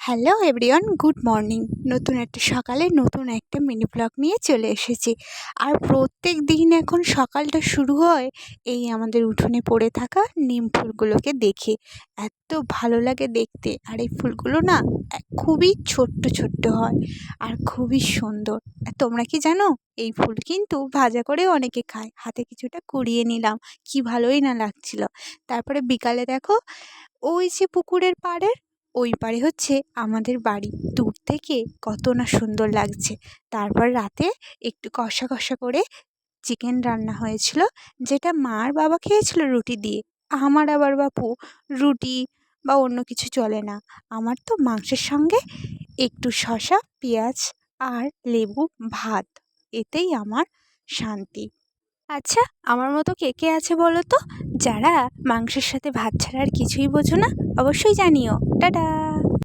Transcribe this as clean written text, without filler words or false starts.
Hello everyone, good morning. নতুন একটা সকালে নতুন একটা মিনি ব্লগ নিয়ে চলে এসেছি। আর প্রত্যেক দিন এখন সকালটা শুরু হয় এই আমাদের উঠোনে পড়ে থাকা নিম ফুলগুলোকে দেখে। এত ভালো লাগে দেখতে। আর এই ফুলগুলো না খুবই ছোট্ট ছোট্ট হয় আর খুবই সুন্দর। আর তোমরা কি জানো, এই ফুল কিন্তু ভাজা করেও অনেকে খায়। হাতে কিছুটা কুড়িয়ে নিলাম, কি ভালোই না লাগছিল। তারপরে বিকালে দেখো, ওই যে পুকুরের পাড়ের ওই পারে হচ্ছে আমাদের বাড়ি। দূর থেকে কত না সুন্দর লাগছে। তারপর রাতে একটু কষা কষা করে চিকেন রান্না হয়েছিল, যেটা মা আর বাবা খেয়েছিল রুটি দিয়ে। আমার আবার বাপু রুটি বা অন্য কিছু চলে না। আমার তো মাংসের সঙ্গে একটু শসা, পেঁয়াজ আর লেবু, ভাত, এতেই আমার শান্তি। আচ্ছা, আমার মতো কে কে আছে বলো তো, যারা মাংসের সাথে ভাত ছাড়া আর কিছুই বোঝো না? অবশ্যই জানিও। টাটা।